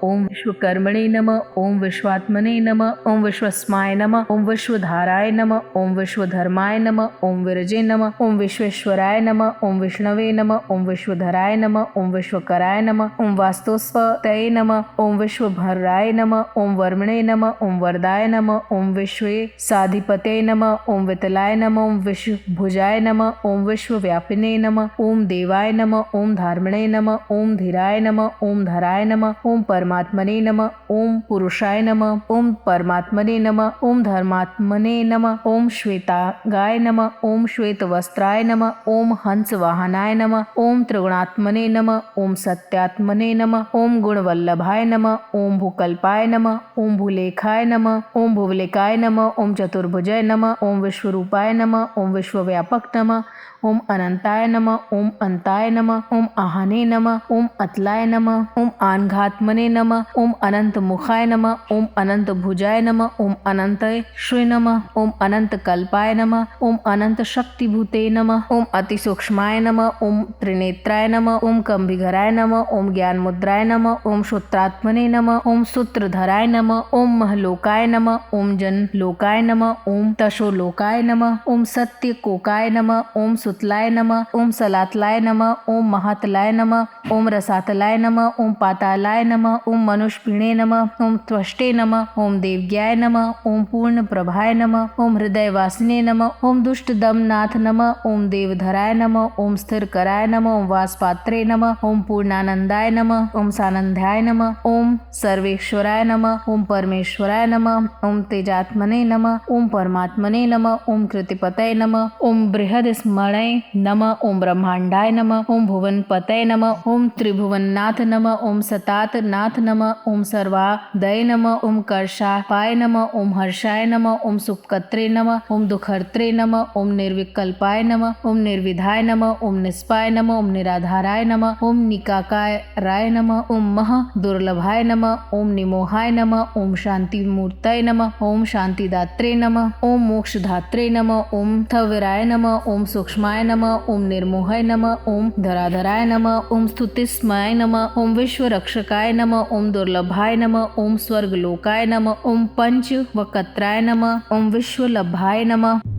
ओम विश्वकर्मणे नमः, ओम विश्वात्मने नमः, ओम विश्वस्माय नमः, ओम विश्वधाराय नमः, ओम विश्वधर्माय नमः, ओम विरजे नमः, ओम विश्वेश्वराय नमः, ओम विष्णवे नमः, ओम विश्वधराय नमः, ओम विश्वकराय नमः, ओम वास्तुस्पतये नमः, ओम विश्वभराय नमः, ओम वर्मणे नमः, ओम वरदाय नमः, ओम विश्वे साधिपते नमः, ओम वितलाय नमः, ओम विश्वभुजाय नमः, ओम विश्वव्यापिने नमः, ओम देवाय नमः, ओम धार्मणे नमः, ओम धीराय नमः, ओम धराय नमः, ओम परमात्मने नमः, ओम पुरुषाय नमः, ओम परमात्मने नमः, ओम धर्मात्मने नमः, ओम श्वेतागाय नमः, ओम श्वेतवस्त्राय नमः, ओम हंसवाहनाय नमः, ओम त्रिगुणात्मने नमः, ओम सत्यात्मने नमः, ओम गुणवल्लभाय नमः, ओम भूकल्पाय नमः, ओम भूलेखाय नमः, ओम भुवलिकाय नमः, ओम चतुर्भुजाय नमः, ओम विश्वरूपाय नमः, ओम विश्वव्यापक नमः, ओम अनंताय नमः, ओम अंताय नमः, ओम आहने नमः, ओम अतलाय नमः, ओम आनघात्मने नमः, ओम अनंत मुखाय नमः, ओम अनंत भुजाय नमः, ओम अनंत श्वे नमः, ओम अनंत कल्पाय नमः, ओम अनंत शक्तिभूते नमः, ओम अति सूक्ष्माय नमः, ओम त्रिनेत्राय नमः, ओम कंभिघराय नमः, ओम ज्ञान मुद्राय नमः, ओम श्रोत्रात्मने नमः, ओम सूत्रधराय नमः, ओम महलोकाय नमः, ओम जनलोकाय नमः, ओम तशोलोकाय नमः, ओम सत्यकोकाय नमः, ओम सुतलाय नमः, ओम सलातलाय नमः, ओम महातलाय नमः, ओम रसातलाय नमः, ओम पातालाय नमः, ओम मनुष्यपीणे नमः, ओम त्वष्टे नमः, ओम देवज्ञाय नमः, ओम पूर्ण प्रभाय नमः, ओम हृदयवासिने नमः, ओम दुष्टदमनाथ नमः, ओम देवधराय नमः, ओम स्थिरकराय नमः, ओम वासपात्रे नमः, ओम पूर्णानंदाय नमः, ओम सानंध्याय नमः, ओम सर्वेश्वराय नमः, ओम परमेश्वराय नमः, ओम तेजात्मने नमः, ओम परमात्मने नमः, ओम कृतिपतये नमः, ओम बृहदस्मणे नमः, ओम ब्रह्मांडाय नमः, ओम भुवनपतये नमः, ओम त्रिभुवननाथ नमः, ओम सतातनाथ नमः, ओम सर्वादय नमः, ओम कर्षापाय नमः, ओम हर्षाय नमः, ओम सुखकर्त्रे नमः, ओम दुःखहर्त्रे नमः, ओम निर्विकल्पाय नमः, ओम निर्विधाय नमः, ओम निष्पाय नमः, ओम निराधाराय नमः, ओम निकाकाराय नमः, ओम मह दुर्लभाय नमः, ओम निमोहाय नमः, ओम शांतिमूर्तये नमः, ओम शांतिदात्रे नमः, ओम मोक्षधात्रे नमः, ओम थविराय नमः, ओम सूक्ष्माय नमः, ओम निर्मोहाय नमः, ओम धराधराय नमः, ओम स्तुतिस्मयाय नमः, ओम विश्वरक्षकाय नमः, ओम दुर्लभाय नमः, ओम स्वर्गलोकाय नमः, ओम पंचवक्त्राय नमः, ओम विश्वलभाय नमः।